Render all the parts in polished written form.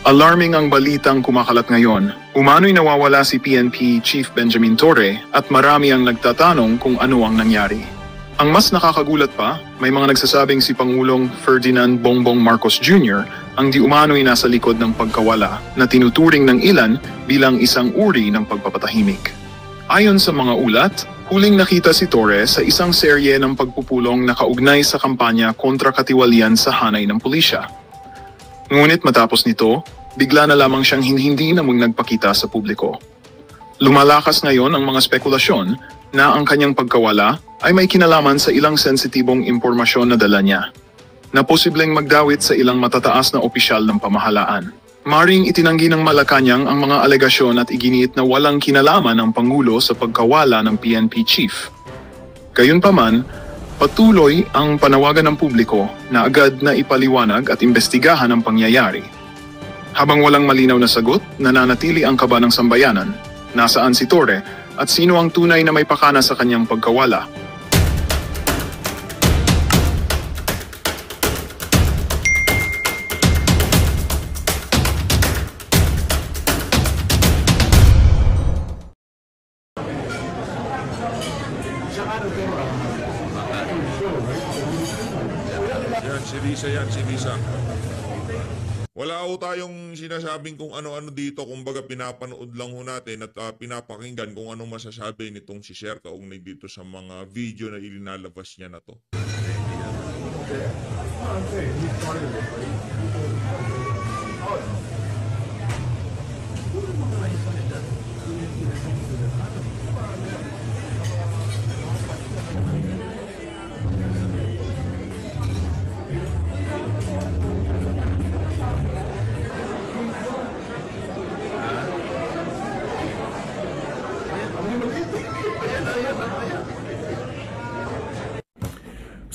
Alarming ang balitang kumakalat ngayon. Umano'y nawawala si PNP Chief Benjamin Torre at marami ang nagtatanong kung ano ang nangyari. Ang mas nakakagulat pa, may mga nagsasabing si Pangulong Ferdinand Bongbong Marcos Jr. ang di umano'y nasa likod ng pagkawala na tinuturing ng ilan bilang isang uri ng pagpapatahimik. Ayon sa mga ulat, huling nakita si Torre sa isang serye ng pagpupulong na kaugnay sa kampanya kontra katiwalian sa hanay ng pulisya. Ngunit matapos nito, bigla na lamang siyang hindi na nagpakita sa publiko. Lumalakas ngayon ang mga spekulasyon na ang kanyang pagkawala ay may kinalaman sa ilang sensitibong impormasyon na dala niya, na posibleng magdawit sa ilang matataas na opisyal ng pamahalaan. Maring itinanggi ng Malacanang ang mga alegasyon at iginiit na walang kinalaman ang Pangulo sa pagkawala ng PNP Chief. Gayunpaman, patuloy ang panawagan ng publiko na agad na ipaliwanag at imbestigahan ang pangyayari. Habang walang malinaw na sagot, nananatili ang kaba ng sambayanan. Nasaan si Torre at sino ang tunay na may pakana sa kanyang pagkawala? Yan, si Lisa. Wala ho tayong sinasabing kung ano-ano dito, kumbaga pinapanood lang ho natin at pinapakinggan kung anong masasabi nitong si Sir kaugnay dito sa mga video na ilinalabas niya na to.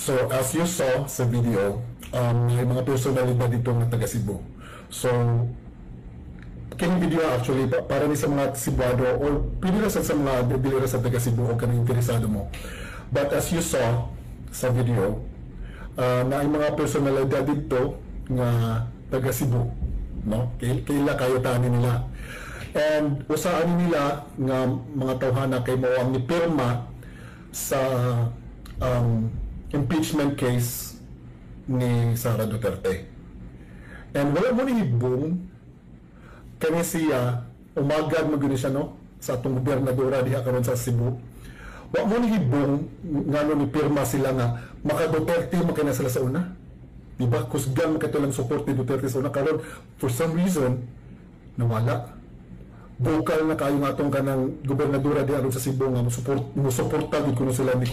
So, as you saw sa video, may mga personalidad dito ng taga Cebu. So, kini video actually, para ni sa mga Cebuano or pili ra sa mga bibili sa taga Cebu o kanang interesado mo. But as you saw sa video, na ay mga personalidad dito nga taga Cebu, no? Kaila kayo tani nila. And usaan nila nga mga tawhana kay mao ni pirma sa impeachment case ni Sara Duterte. And wala mo ni hibong kani siya umagad mo siya no sa atong gobernadora diha karon sa Cebu. Wa mo ni hibong ngano ni pirma sila nga maka Duterte mo kana sila sa una. Diba? Kusgan mo katulang support ni Duterte sa una karon for some reason nawala. Bukal na kayo nga itong kanang gobernadora di aron sa Cebu nga musuporta gid kuno sila ni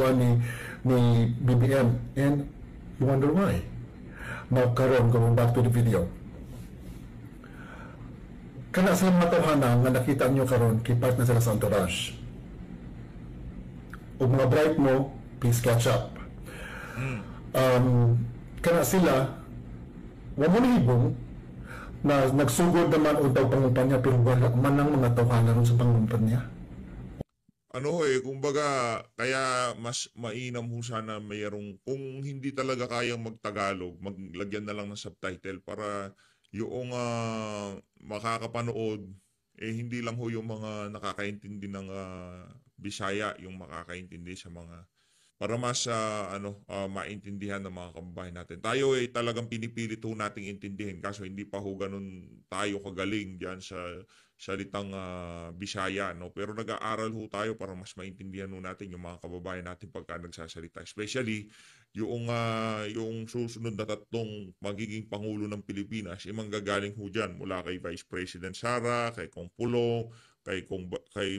BBM, and you wonder why. Now karon going back to the video, kana sa mga tawhana nga nakita nyo karon kay part na sila sa entourage o mga bright mo, please catch up. Kana sila wa mo nahibong na nagsugod naman o daw pangumpanya pero wala man ang mga tawhana ron sa pangumpanya. Kumbaga, kaya mas mainam ho sana mayroong, kung hindi talaga kayang magtagalog, maglagyan na lang ng subtitle para yung makakapanood, hindi lang ho yung mga nakakaintindi ng Bisaya yung makakaintindi sa mga, para mas maintindihan ng mga kababayan natin. Tayo talagang pinipilit ho nating intindihin, kaso hindi pa ho ganun tayo kagaling diyan sa salitang Bisaya, no? Pero nag-aaral ho tayo para mas maintindihan ho natin yung mga kababayan natin pagka nagsasalita. Especially yung susunod na tatlong magiging Pangulo ng Pilipinas, manggagaling ho dyan mula kay Vice President Sara, kay Kong Pulong, kay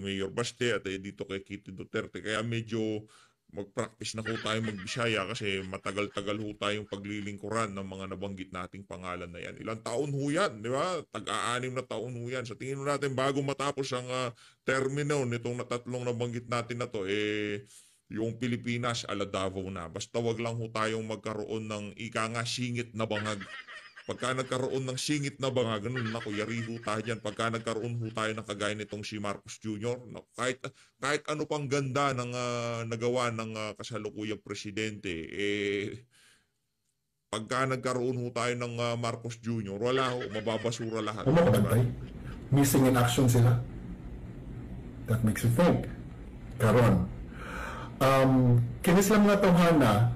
Mayor Baste, at dito kay Kitty Duterte. Kaya medyo mag-practice na ho tayo mag-Bisaya kasi matagal-tagal ho tayong paglilingkuran ng mga nabanggit nating pangalan na yan. Ilang taon ho yan, di ba? Tag-aanim na taon ho yan. Sa tingin natin, bago matapos ang termino nitong tatlong nabanggit natin na to, yung Pilipinas ala Davao na. Basta wag lang ho tayong magkaroon ng ika nga singit na bangag. Pagka nagkaroon ng singit na bangag, ganun, naku, yari ho tayo dyan. Pagka nagkaroon ho tayo ng kagaya nitong si Marcos Jr., kahit ano pang ganda ng nagawa ng kasalukuyang presidente, pagka nagkaroon ho tayo ng Marcos Jr., wala ho, mababasura lahat. Umabantay. Missing in action sila. That makes you think. Karon. Kinis lang nga tawhana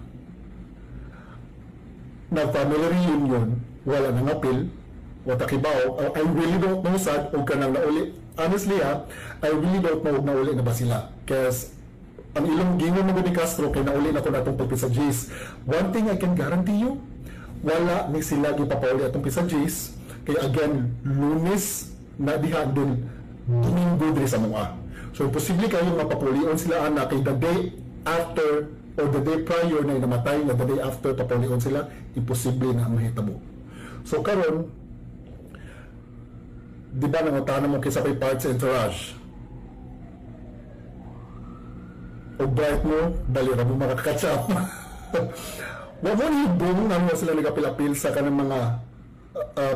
na family reunion, wala nang apil, wata kibaw. I really don't know sad o kanang nauli. Honestly I really don't know nauli na ba sila. Kasi ang ilong gingon mo ni Castro kay nauli na ko na itong pagpisa Jays. One thing I can guarantee you, wala ni sila gipapauli atong pisa Jays. Kaya again, Lunes na diha din Domingo diri sa mga. So posible kayo mapapulion sila ana kay the day after or the day prior na namatay na the day after papulion sila, imposible na mahitabo. So karon, di ba nangutana mo kaysa kay parts entourage? O bright mo, dali ra mo makakatch up. Wa mo ni boom na sila nagapil-apil sa kanang mga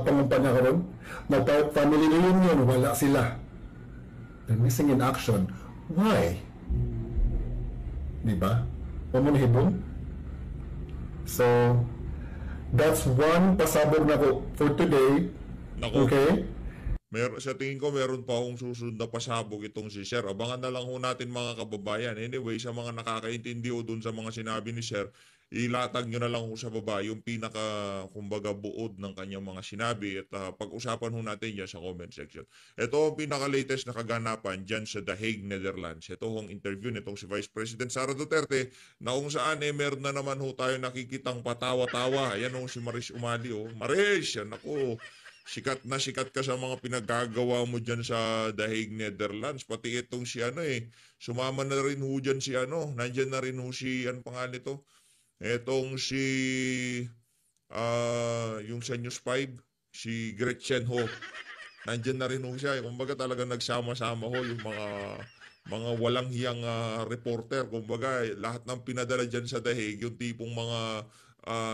pangumpanya karon. Na family reunion, wala sila. They're missing in action. Why? Di ba? Wa mo ni boom? So, that's one pasabog na ko for today. Naku. Okay? Sa tingin ko meron pa akong susunod na pasabog itong si Sir. Abangan na lang ho natin mga kababayan. Anyway, sa mga nakakaintindi o dun sa mga sinabi ni Sir, ilatag nyo na lang ho sa baba yung pinaka, kumbaga, buod ng kanyang mga sinabi at pag-usapan ho natin yan sa comment section. Ito ang pinaka-latest na kaganapan dyan sa The Hague, Netherlands. Ito ang interview nitong si Vice President Sara Duterte na kung saan meron na naman ho tayo nakikitang patawa-tawa. Ayan ho si Maris Umali. Maris, yan ako. Sikat na sikat ka sa mga pinagagawa mo dyan sa The Hague, Netherlands. Pati itong si sumama na rin ho dyan si nandyan na rin ho si, pangalan nito? Etong si, yung sa News 5, si Gretchen ho. Nandyan na rin ho siya. Kumbaga talaga nagsama-sama ho yung mga walang hiyang reporter. Kumbaga lahat ng pinadala dyan sa The Hague, yung tipong mga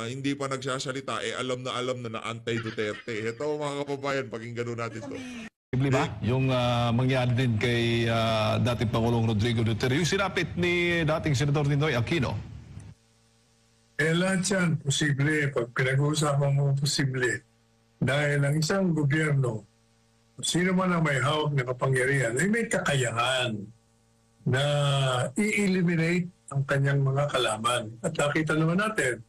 hindi pa nagsasalita, alam na anti-Duterte. Ito mga kababayan, pakinggan natin to. Posible ba yung mangyari din kay dating Pangulong Rodrigo Duterte? Yung sinapit ni dating Senador Ninoy Aquino? Lahat yan, posible. Pag pinag-uusapan mo, posible. Dahil ang isang gobyerno, sino man ang may hawak na kapangyarihan, ay may kakayahan na i-eliminate ang kanyang mga kalaban. At nakita naman natin,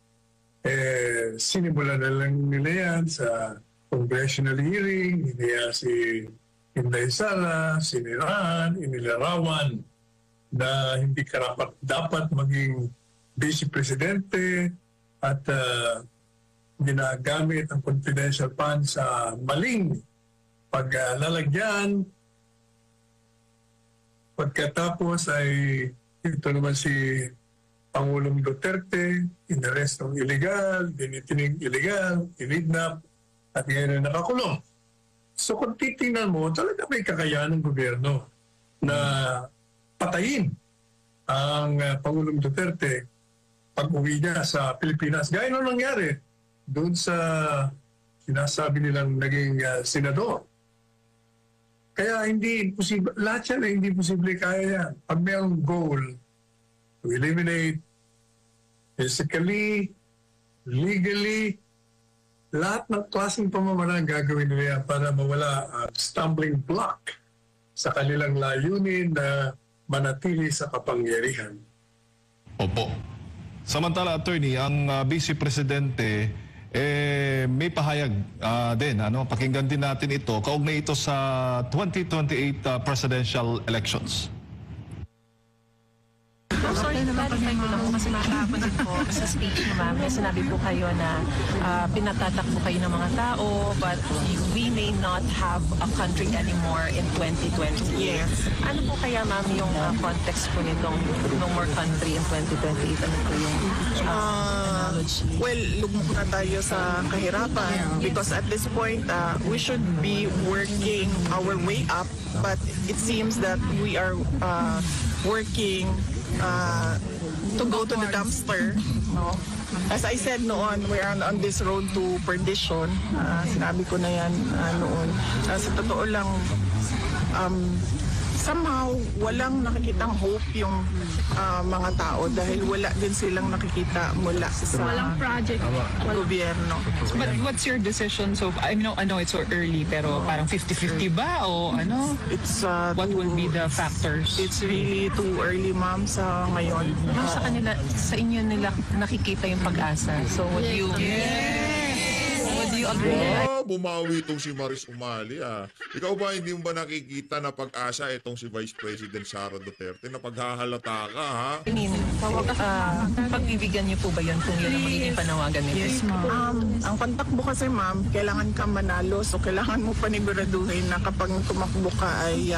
sinimulan na lang nila yan sa congressional hearing, iniya si Inday Sara, siniraan, inilarawan na hindi karapat dapat maging vice presidente at ginagamit ang confidential funds sa maling paglalagyan. Pagkatapos ay ito naman si Pangulong Duterte, inaresto ng illegal, dinitinig illegal, inidnap, at ngayon na nakakulong. So kung titingnan mo, talaga may kakayahan ng gobyerno na patayin ang Pangulong Duterte pag-uwi niya sa Pilipinas. Gaya nung nangyari doon sa sinasabi nilang naging senador. Kaya hindi imposible, lahat yan ay hindi posible kaya yan. Pag mayroong goal to eliminate physically, legally, lahat ng klaseng pamamaraan gagawin nila para mawala ang stumbling block sa kanilang layunin na manatili sa kapangyarihan. Opo. Samantala, Attorney, ang Vice Presidente may pahayag din. Pakinggan din natin ito. Kaugnay ito sa 2028 presidential elections. Sorry, clarify ko lang po kasi kahapon din po sa speech niyo, ma'am, may sinabi po kayo na pinatatakbo kayo ng mga tao but we may not have a country anymore in 2020. Yes. Ano po kaya, ma'am, yung context po nitong no more country in 2028? Ano po yung analogy? Well, lugmok na tayo sa kahirapan because at this point, we should be working our way up but it seems that we are working to go to the dumpster. No? As I said noon, we are on this road to perdition. Sinabi ko na yan noon. Sa totoo lang, somehow walang nakikitang hope yung mga tao dahil wala din silang nakikita mula sa Walang project. gobyerno. But what's your decision? So, I know it's so early, pero parang 50-50 ba? O ano? It's What will be the factors? It's really too early, ma'am, sa ngayon. Yung sa kanila, sa inyo nila nakikita yung pag-asa. So would you agree? Bumawi itong si Maris Umali. Ikaw ba, hindi mo ba nakikita na pag-asa itong si Vice President Sara Duterte na paghahalata ka, ha? I mean, pagbibigyan niyo po ba yun kung yun ang magiging panawagan nito? Yes, ma'am. Ang pagtakbo kasi, ma'am, kailangan ka manalo. So, kailangan mo paniguraduhin na kapag tumakbo ka ay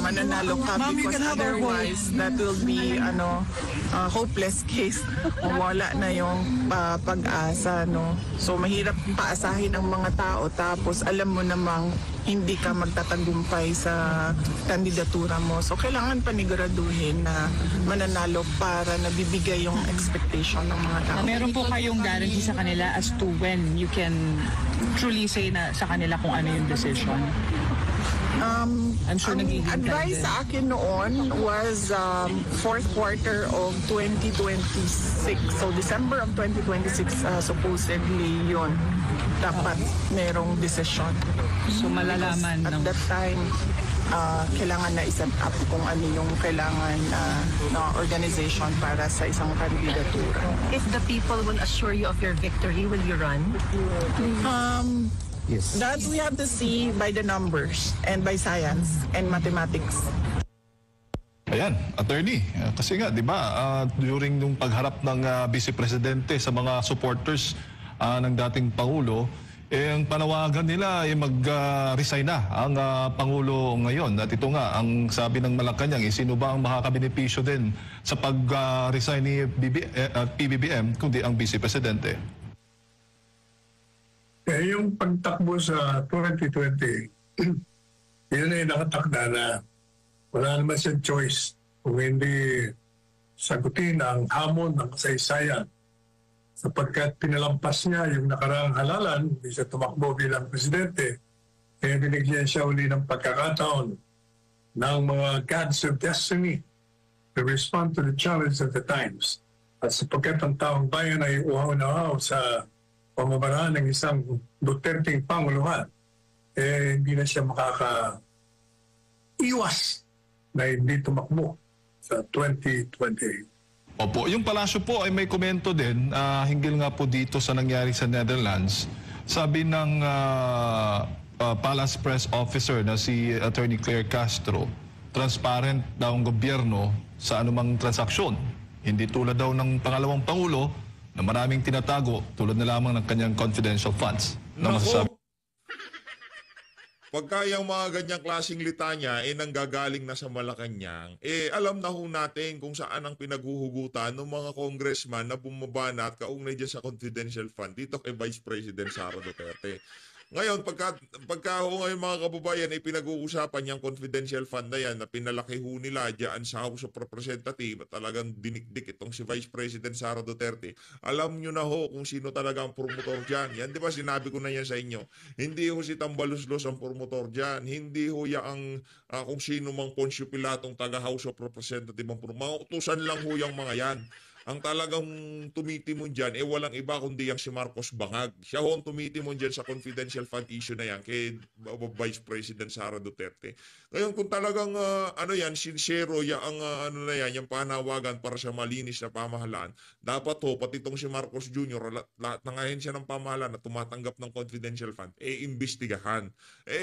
mananalo ka because otherwise that will be hopeless case. Wala na yung pag-asa, no? So, mahirap paasahin ang mga tao tapos alam mo namang hindi ka magtatagumpay sa kandidatura mo. So, kailangan paniguraduhin na mananalo para nabibigay yung expectation ng mga tao. Meron po kayong guarantee sa kanila as to when you can truly say na sa kanila kung ano yung decision? I'm sure Ang advice sa akin noon was fourth quarter of 2026. So December of 2026 supposedly yun. Dapat merong decision. So malalaman At that time, kailangan na i-set up kung ano yung kailangan na organization para sa isang kandidatura. If the people will assure you of your victory, will you run? Yes. That we have to see by the numbers and by science and mathematics. Ayan, attorney. Kasi nga, di ba, during nung pagharap ng Vice Presidente sa mga supporters ng dating Pangulo, ang panawagan nila ay mag-resign na ang Pangulo ngayon. At ito nga, ang sabi ng Malacanang, sino ba ang makakabenepisyo din sa pag-resign ni PBBM, kundi ang Vice Presidente? Yung pagtakbo sa 2020, yun ay nakatakda na wala naman siyang choice kung hindi sagutin ang hamon ng kasaysayan sapagkat pinalampas niya yung nakaraang halalan, hindi siya tumakbo bilang presidente, kaya binigyan siya uli ng pagkakataon ng mga gods of destiny to respond to the challenge of the times. At sapagkat ang taong bayan ay uhaw na uhaw sa pamamaraan ng isang Duterteng Panguluhan, hindi na siya makaka-iwas na hindi tumakbo sa 2028. Opo, yung palasyo po ay may komento din hinggil nga po dito sa nangyari sa Netherlands. Sabi ng Palace Press Officer na si Attorney Claire Castro, transparent daw ang gobyerno sa anumang transaksyon. Hindi tulad daw ng pangalawang Pangulo na maraming tinatago tulad na lamang ng kanyang confidential funds. Pagka yung mga ganyang klaseng litanya nanggagaling na sa Malacanang, alam na ho natin kung saan ang pinaghuhugutan ng mga congressman na bumaba na at kaugnay dyan sa confidential fund dito kay Vice President Sara Duterte. Ngayon, pagka ho ngayon mga kababayan ay pinag-uusapan yung confidential fund na yan na pinalaki ho nila dyan sa House of Representatives at talagang dinikdik itong si Vice President Sara Duterte, alam nyo na ho kung sino talaga ang promotor dyan. Yan, di ba sinabi ko na yan sa inyo? Hindi ho si Tambaluslos ang promotor dyan. Hindi ho ang kung sino mang Poncio Pilatong taga House of Representatives ang promotor. Mga utusan lang ho yung mga yan. Ang talagang tumitimon dyan, walang iba kundi yung si Marcos Bangag. Siya ho ang tumitimon dyan sa confidential fund issue na yan kay Vice President Sara Duterte. Ngayon kung talagang sincero yung yung panawagan para sa malinis na pamahalaan, dapat ho, pati itong si Marcos Jr., lahat ng ahensya ng pamahalaan na tumatanggap ng confidential fund, imbestigahan.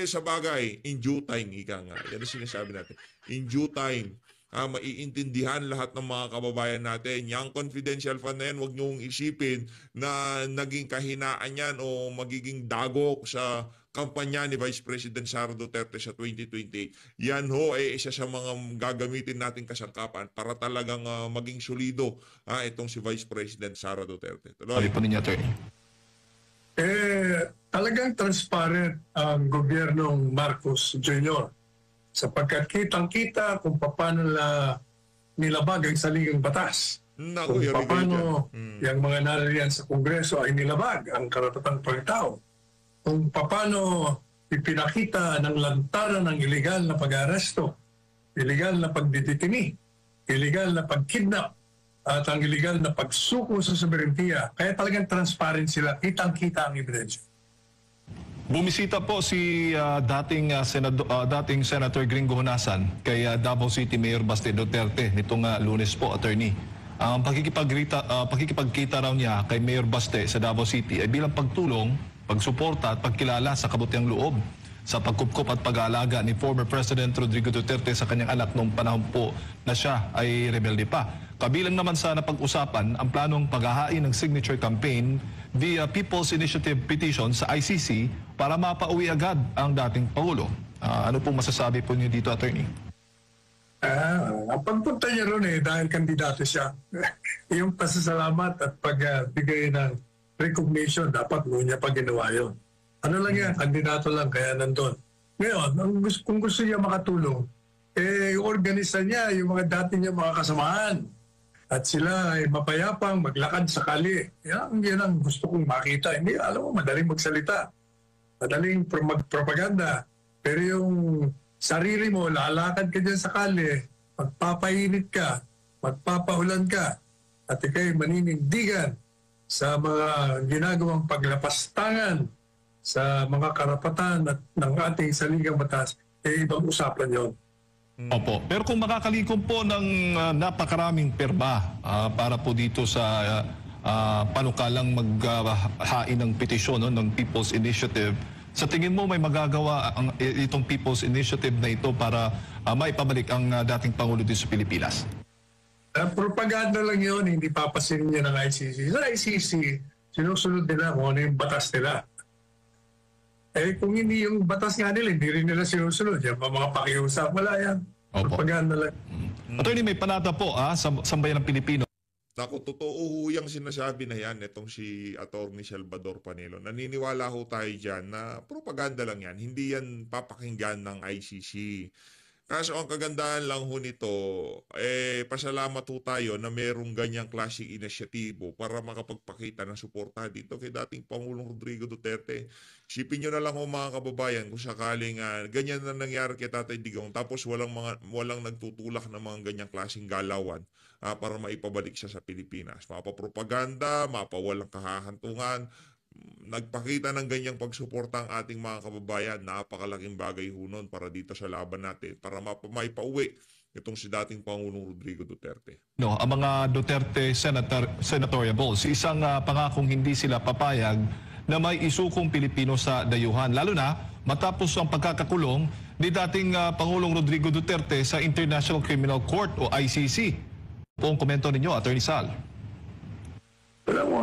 Sa bagay, in due time, ika nga. Yan ang sinasabi natin. In due time, maiintindihan lahat ng mga kababayan natin. Yung confidential fund na yan, huwag niyong isipin na naging kahinaan yan o magiging dagok sa kampanya ni Vice President Sara Duterte sa 2028. Yan ho ay isa sa mga gagamitin nating kasangkapan para talagang maging solido itong si Vice President Sara Duterte. Sabi po ninyo, Attorney. Talagang transparent ang gobyernong Marcos Jr. sapagkat kitang-kita kung paano nilabag ang saligang batas. Kung paano yung mga naririyan sa Kongreso ay nilabag ang karapatang pagtao. Kung paano ipinakita ng lantaran ng ilegal na pag-aresto illegal na pagdidetini, illegal na pagkidnap, at ang illegal na pagsuko sa soberentiya. Kaya talagang transparent sila, kitang-kita ang ebidensya. Bumisita po si dating Senator Gringo Honasan kay Davao City Mayor Baste Duterte nitong Lunes po, attorney. Ang pakikipagkita raw niya kay Mayor Baste sa Davao City ay bilang pagtulong, pagsuporta at pagkilala sa kabutiang loob sa pagkupkup at pag-aalaga ni former President Rodrigo Duterte sa kanyang anak noong panahon po na siya ay rebelde pa. Kabilang naman sa napag-usapan ang planong paghahain ng signature campaign via People's Initiative Petition sa ICC para mapauwi agad ang dating Pangulo. Ano pong masasabi po niyo dito, attorney? Ang pagpunta niya ron dahil kandidato siya. Yung pasasalamat at pagbigay ng recognition, dapat mo niya pa ginawa yun. Ano lang yan, kandidato lang, kaya nandun. Ngayon, kung gusto niya makatulong, organisa niya yung mga dati niya mga kasamahan. At sila ay mapayapang maglakad sa kali. Yan ang gusto kong makita. Hindi, alam mo, madaling magsalita. Madaling magpropaganda. Pero yung sarili mo, lalakad ka dyan sa kali, magpapainit ka, magpapaulan ka, at ikay maninindigan sa mga ginagawang paglapastangan sa mga karapatan at ng ating saligang batas, ibang usapan yon. Opo. Pero kung makakalikom po ng napakaraming perma para po dito sa panukalang maghain ng petisyon ng People's Initiative, sa tingin mo may magagawa itong People's Initiative na ito para maipabalik ang dating Pangulo dito sa Pilipinas? Propaganda lang yun, hindi papasin niya ng ICC. Sa ICC, sinusunod nila kung ano yung batas nila. Kung hindi yung batas nga nila, hindi rin nila sinusunod. Yan pa mga pakiusap, wala yan. Propaganda lang. Attorney, may panata po sa sambayan ng Pilipino. Naku, totoo yung sinasabi na yan, itong si Atty. Salvador Panelo. Naniniwala ho tayo dyan na propaganda lang yan. Hindi yan papakinggan ng ICC. Kaso ang kagandahan lang ho nito, pasalamat ho tayo na merong ganyang klaseng inisyatibo para makapagpakita ng suporta dito kay dating Pangulong Rodrigo Duterte. Isipin nyo na lang ho mga kababayan kung sakaling ganyan na nangyari kay Tatay Digong tapos walang nagtutulak ng mga ganyang klaseng galawan para maipabalik siya sa Pilipinas. Mapapropaganda, mapawalang kahahantungan, nagpakita ng ganyang pagsuporta ang ating mga kababayan, napakalaking bagay ho nun para dito sa laban natin, para maipauwi itong si dating Pangulong Rodrigo Duterte. No, ang mga Duterte senatorial balls, isang pangakong hindi sila papayag na may isukong Pilipino sa dayuhan, lalo na matapos ang pagkakakulong ni dating Pangulong Rodrigo Duterte sa International Criminal Court o ICC. Po ang komento ninyo, Atty. Sal. Alam mo,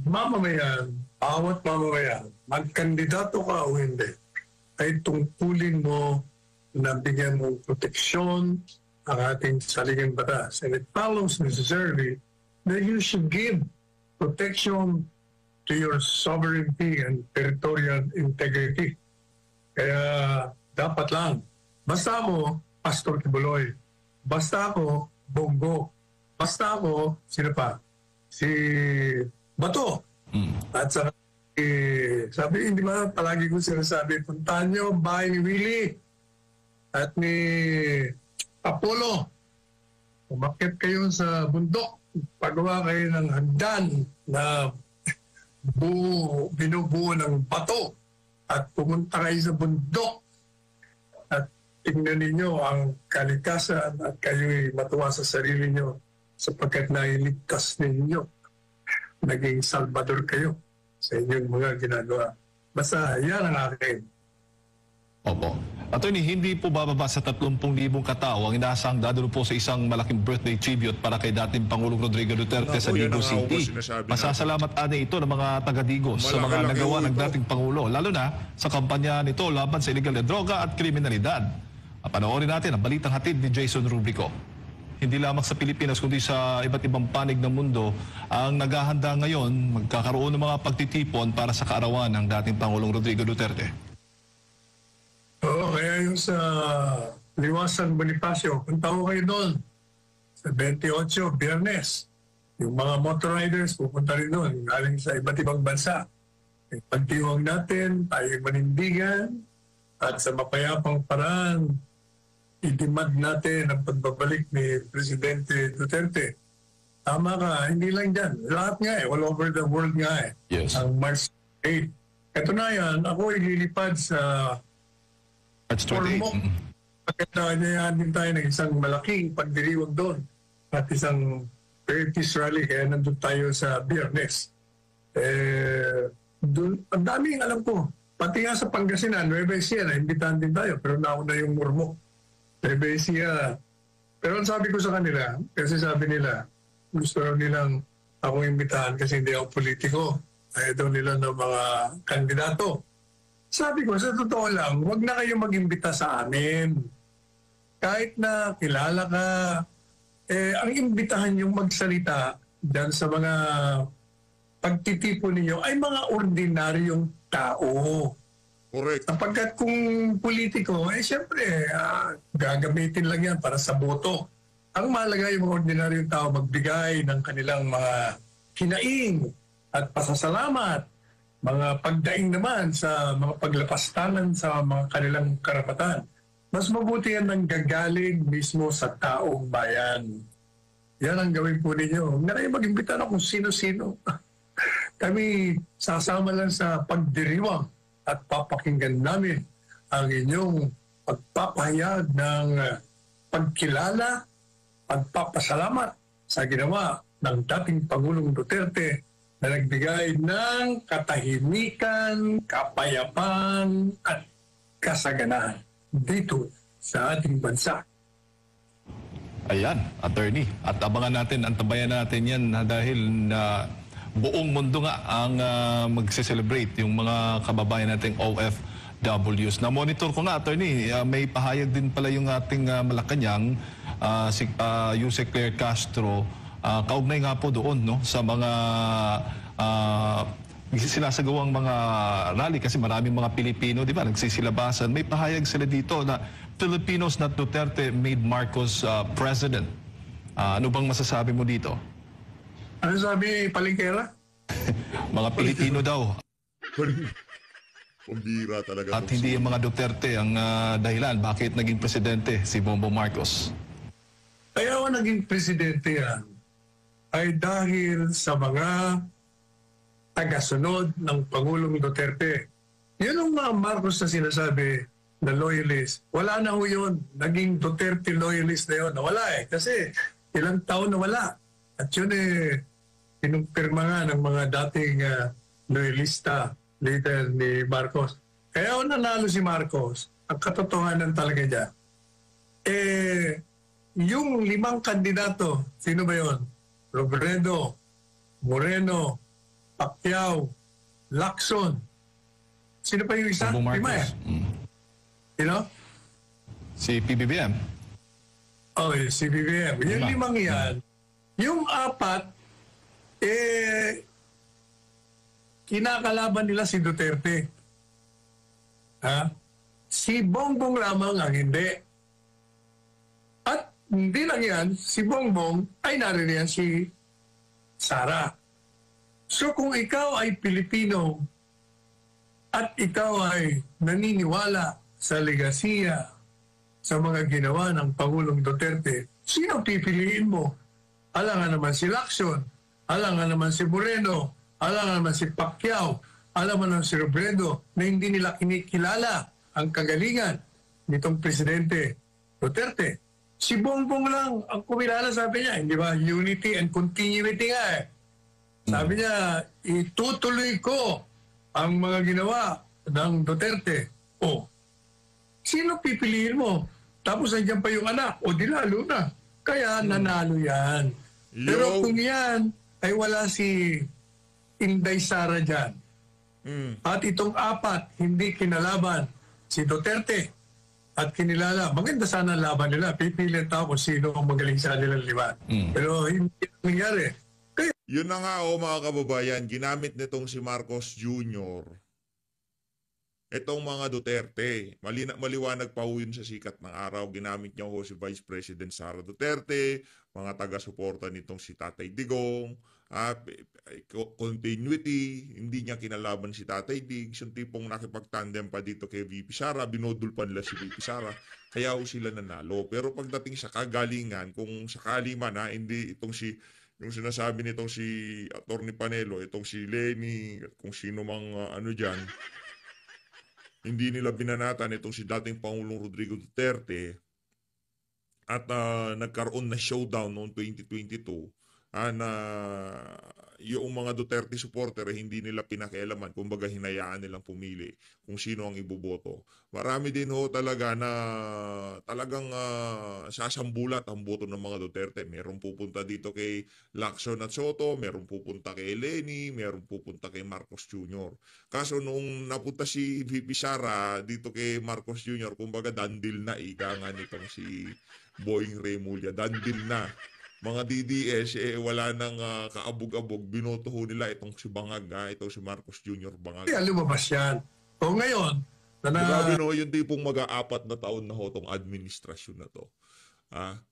mamamayan, bawat mamamayan, magkandidato ka o hindi, ay tungkulin mo na bigyan mo proteksyon ang ating saligang batas. And it follows necessarily that you should give protection to your sovereignty and territorial integrity. Kaya dapat lang, basta ako, Pastor Kibuloy, basta ako, Bongo, basta ako, sino pa? Si Bato. At sabi, hindi ba, palagi ko sinasabi, puntahan nyo, bahay ni Willie at ni Apollo. Umakyat kayo sa bundok, pagawa kayo ng hagdan na binubuo ng bato at pumunta kayo sa bundok at tingnan ninyo ang kalikasan at kayo'y matuwa sa sarili nyo sapagkat nailigtas ninyo. Naging Salvador kayo sa inyong mga ginagawa. Basta yan ang akin. Opo. Attorney, hindi po bababa sa 30,000 katao ang inaasang dadalo po sa isang malaking birthday tribute para kay dating Pangulong Rodrigo Duterte sa Digos City. Masasalamat ito ng mga taga-Digos sa mga nagawa ng dating Pangulo, lalo na sa kampanya nito laban sa illegal na droga at kriminalidad. Panoorin natin ang balitang hatid ni Jason Rubrico. Hindi lamang sa Pilipinas kundi sa iba't ibang panig ng mundo ang naghahanda ngayon magkakaroon ng mga pagtitipon para sa kaarawan ng dating Pangulong Rodrigo Duterte. Oo, kaya yung sa Liwasan Bonifacio, punta ko kayo doon sa 28, Biyernes. Yung mga motor riders pupunta rin doon galing sa iba't ibang bansa. Pagtiwag natin, tayo manindigan at sa mapayapang paraan i-demand natin ang pagbabalik ni Presidente Duterte. Tama ka, hindi lang dyan. Lahat nga all over the world nga Yes. Ang March 8. Ito na yan, ako ililipad sa March 28. Ormoc. Pagkatanya din tayo ng isang malaking pagdiriwag doon at isang peace rally, kaya nandun tayo sa Biyernes. Doon, ang daming alam ko. Pati nga sa Pangasinan, Nueva Ecija, naimbitahan din tayo, pero nauna yung Ormoc. Nueva Ecija. Pero ang sabi ko sa kanila, kasi sabi nila, gusto raw nilang ako imbitahan kasi hindi ako politiko. Ayaw daw nila ng mga kandidato. Sabi ko, sa totoo lang, huwag na kayo mag-imbita sa amin. Kahit na kilala ka, ang imbitahan yung magsalita dyan sa mga pagtitipo ninyo ay mga ordinaryong tao. Correct. Sapagkat kung politiko, siyempre, gagamitin lang yan para sa boto. Ang mahalaga yung mga ordinaryong tao magbigay ng kanilang mga hinaing at pasasalamat, mga pagdaing naman sa mga paglapastangan sa mga kanilang karapatan. Mas mabuti yan ng gagaling mismo sa taong bayan. Yan ang gawin po ninyo. Huwag na kayo mag-imbita na kung sino-sino. Kami sasama lang sa pagdiriwang at papakinggan namin ang inyong pagpapahayag ng pagkilala, pagpapasalamat sa ginawa ng dating Pangulong Duterte na nagbigay ng katahimikan, kapayapaan at kasaganahan dito sa ating bansa. Ayan, attorney. At abangan natin, antabayan natin yan dahil buong mundo nga ang magse-celebrate yung mga kababayan nating OFWs. Na-monitor ko nga, attorney, may pahayag din pala yung ating Malacanang, si Jose Claire Castro, kaugnay nga po doon no, sa mga sinasagawang mga rally kasi maraming mga Pilipino, di ba, nagsisilabasan. May pahayag sila dito na Filipinos not Duterte made Marcos president. Ano bang masasabi mo dito? Ano sabi, Palingkera? Mga Pilipino daw. Pambira talaga. At hindi yung mga Duterte ang dahilan bakit naging presidente si Bongbong Marcos. Kaya ako naging presidente yan ay dahil sa mga tagasunod ng Pangulong Duterte. Yun ang mga Marcos na sinasabi na loyalist. Wala na ho yun. Naging Duterte loyalist na yun. Nawala kasi ilang taon nawala. At yun pinumpirma nga ng mga dating loyalista leader ni Marcos. Kaya nanalo si Marcos, ang katotohanan talaga dyan, yung 5 kandidato, sino ba yun? Robredo, Moreno, Pacquiao, Lacson. Sino pa yung isa? Bongbong Marcos. Sino? Si PBBM. Si PBBM. Yung 5 yan, yung 4, kinakalaban nila si Duterte. Si Bongbong lamang ang hindi. At hindi lang yan, si Bongbong ay naririyan si Sara. So kung ikaw ay Pilipino at ikaw ay naniniwala sa legasiya sa mga ginawa ng Pangulong Duterte, sino pipiliin mo? Alangan naman si Lacson, alangan naman si Moreno, alangan naman si Pacquiao, alangan naman si Robredo na hindi nila kinikilala ang kagalingan nitong Presidente Duterte. Si Bongbong lang ang kumilala, sabi niya, hindi ba? Unity and continuity nga Sabi niya, itutuloy ko ang mga ginawa ng Duterte. Sino pipiliin mo? Tapos nandiyan pa yung anak. Di lalo na. Kaya nanalo yan. Pero kung yan ay wala si Inday Sara dyan, at itong 4 hindi kinalaban si Duterte at kinilala, maganda sana ang laban nila. Pipili ang tao kung sino ang magaling sa kanilang 5. Pero hindi nangyari. Yun na nga mga kababayan, ginamit nitong si Marcos Jr. Itong mga Duterte. Maliwanag pa yun sa sikat ng araw. Ginamit niya si Vice President Sara Duterte, mga taga-suporta nitong si Tatay Digong, continuity, hindi niya kinalaban si Tatay Diggs, yung tipong nakipag-tandem pa dito kay VP Sara, binodul pa nila si VP Sara, kaya sila nanalo. Pero pagdating sa kagalingan, kung sakali man hindi itong yung sinasabi nitong si Atty. Panelo, itong si Lenny, kung sino mang dyan, hindi nila binanatan itong si dating Pangulong Rodrigo Duterte at nagkaroon na showdown noong 2022 na yung mga Duterte supporter hindi nila pinakialaman, kumbaga hinayaan nilang pumili kung sino ang iboboto. Marami din talaga na talagang sasambulat ang boto ng mga Duterte. Merong pupunta dito kay Lacson at Soto, merong pupunta kay Lenny, merong pupunta kay Marcos Jr. Kaso nung napunta si VP Sara dito kay Marcos Jr., kumbaga dandil na, ika nga nitong si Boying Remulla, dandil na. Mga DDS, wala nang kaabog-abog, binoto ho nila itong si Bangag, itong si Marcos Jr. Bangag. Kaya lumabas yan. O ngayon, grabe no, yung tipong mag-aapat na taon na ho itong administrasyon na to.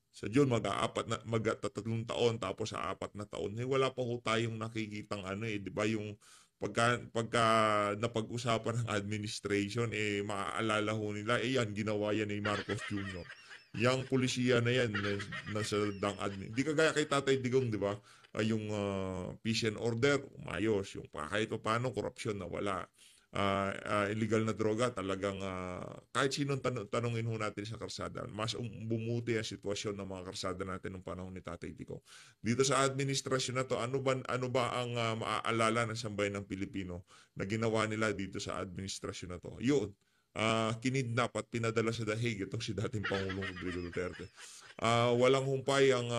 Sa June, mag-3 taon, tapos sa 4 na taon, wala pa ho tayong nakikitang di ba yung pagka napag-usapan ng administration, maaalala ho nila, yan, ginawa yan ni Marcos Jr. Yang pulisiya na yan, nasa dang admin. Hindi kagaya kay Tatay Digong, di ba? Yung peace and order, umayos. Yung kahit pa paano, korupsyon na wala. Illegal na droga, talagang kahit sinong tanongin ho natin sa karsada, mas bumuti ang sitwasyon ng mga karsada natin ng panahon ni Tatay Digong. Dito sa administrasyon na to, ano ba ang maaalala ng sambayan ng Pilipino na ginawa nila dito sa administrasyon na to? Yun. Kinidnap at pinadala sa The Hague itong si dating Pangulong Rodrigo Duterte. Walang humpay ang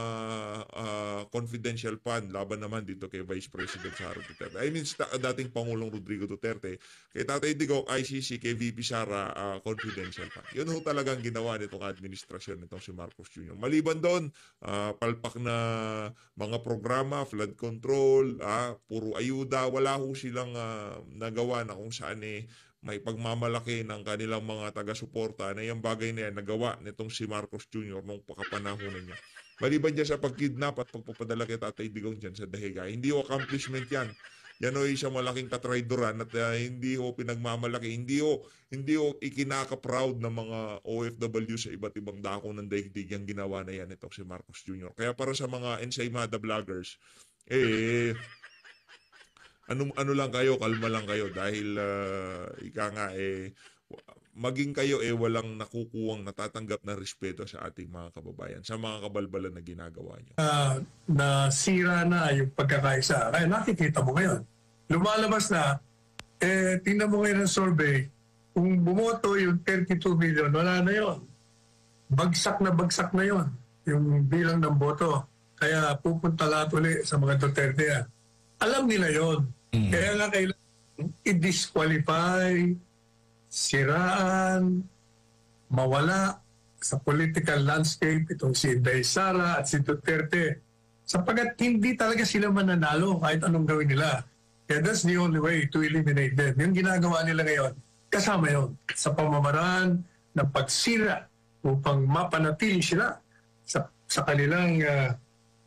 confidential fund laban naman dito kay Vice President Sara Duterte. I mean, dating Pangulong Rodrigo Duterte, kay Tatay Digong, ICC, kay VP Sara, confidential fund. Yun ho talagang ginawa nitong administrasyon nitong si Marcos Jr. Maliban doon, palpak na mga programa, flood control, puro ayuda, wala ho silang nagawa na kung saan may pagmamalaki ng kanilang mga taga-suporta na yung bagay na yan nagawa nitong si Marcos Jr. nung pakapanahonan niya. Maliban dyan sa pagkidnap at pagpapadala kay Tatay Digong dyan sa Dahiga, hindi ho accomplishment yan. Yan ho isang malaking katraydoran at hindi ho pinagmamalaki, hindi ho ikinaka-proud ng mga OFW sa iba't ibang dako ng daigdig yung ginawa na yan itong si Marcos Jr. Kaya para sa mga Ensaymada vloggers, ano lang kayo, kalma lang kayo dahil maging kayo walang nakukuwang natatanggap na respeto sa ating mga kababayan, sa mga kabalbalan na ginagawa nyo. Nasira na yung pagkakaisa. Kaya nakikita mo ngayon, lumalabas na, tingnan mo ngayon ang survey, kung bumoto yung 32 million, wala na yon. Bagsak na yon, yung bilang ng boto. Kaya pupunta lahat ulit sa mga Duterte yan. Alam nila yon. Kaya nga kailangan i-disqualify, siraan, mawala sa political landscape itong si Inday Sara at si Duterte sapagat hindi talaga sila mananalo kahit anong gawin nila. Kaya that's the only way to eliminate them. Yung ginagawa nila ngayon, kasama yon sa pamamaraan ng pagsira upang mapanatili sila sa kanilang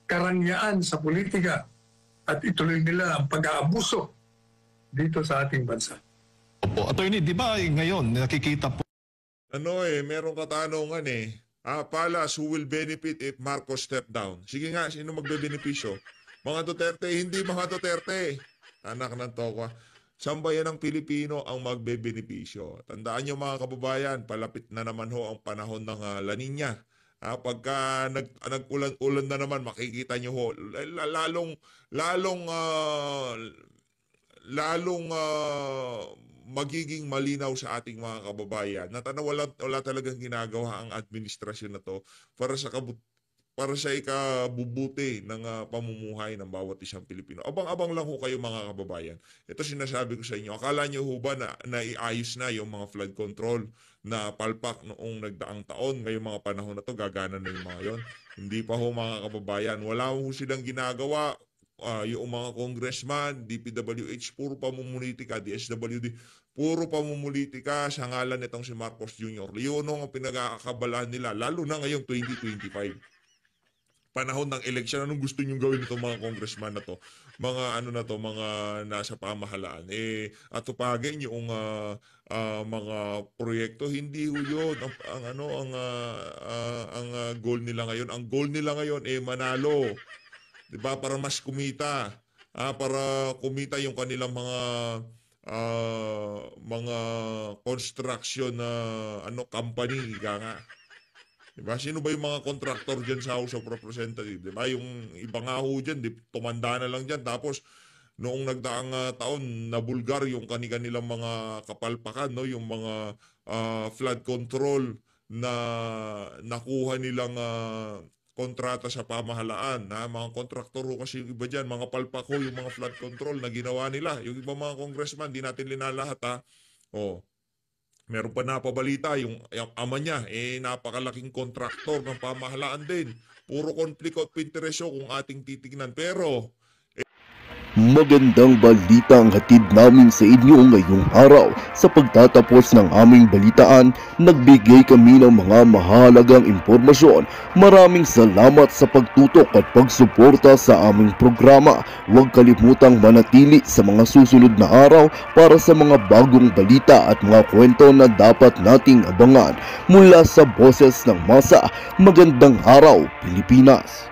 karangyaan sa politika at ituloy nila ang pag-aabuso dito sa ating bansa. Opo, Attorney, di ba ngayon nakikita po? Merong katanungan Palas, who will benefit if Marcos step down? Sige nga, sino magbebenepisyo? Mga Duterte, hindi mga Duterte. Anak ng tokwa. Sambayan ng Pilipino ang magbebenepisyo. Tandaan nyo mga kababayan, palapit na naman ho ang panahon ng La Nina. Pagka nag-ulan-ulan na naman, makikita nyo ho, lalong magiging malinaw sa ating mga kababayan na wala talagang ginagawa ang administrasyon na to para sa ikabubuti ng pamumuhay ng bawat isang Pilipino. Abang-abang lang ho kayo mga kababayan. Ito sinasabi ko sa inyo. Akala nyo ho ba na iayos na yung mga flood control na palpak noong nagdaang taon? Ngayong mga panahon na to, gagana na yung mga yon? Hindi pa ho mga kababayan. Wala ho silang ginagawa. Yung mga congressman, DPWH, puro pamumulitika, DSWD, puro pamumulitika sa ngalan nitong si Marcos Jr. Yun ang pinag-aakabalaan nila, lalo na ngayong 2025. panahon ng eleksyon, anong gusto niyong gawin nito mga congressman na to? Mga ano na to, mga nasa pamahalaan. At tupagin yung mga proyekto, hindi ho yun. Ang goal nila ngayon. Ang goal nila ngayon manalo. 'Di ba? Para mas kumita. Para kumita yung kanilang mga construction na company, nga. Diba? Sino ba yung mga contractor dyan sa House of Representatives? Diba? Yung iba nga ho dyan, tumanda na lang dyan. Tapos, noong nagdaang taon, nabulgar yung kanilang mga kapalpakan, no? Yung mga flood control na nakuha nilang kontrata sa pamahalaan. Mga kontraktor ho kasi yung iba dyan, mga palpak ho, yung mga flood control na ginawa nila. Yung iba mga congressman, di natin linalahat meron pa napabalita, yung ama niya, napakalaking kontraktor ng pamahalaan din. Puro conflict of interest kung ating titignan. Pero, magandang balita ang hatid namin sa inyo ngayong araw. Sa pagtatapos ng aming balitaan, nagbigay kami ng mga mahalagang impormasyon. Maraming salamat sa pagtutok at pagsuporta sa aming programa. Huwag kalimutang manatili sa mga susunod na araw para sa mga bagong balita at mga kwento na dapat nating abangan. Mula sa Boses ng Masa, magandang araw Pilipinas!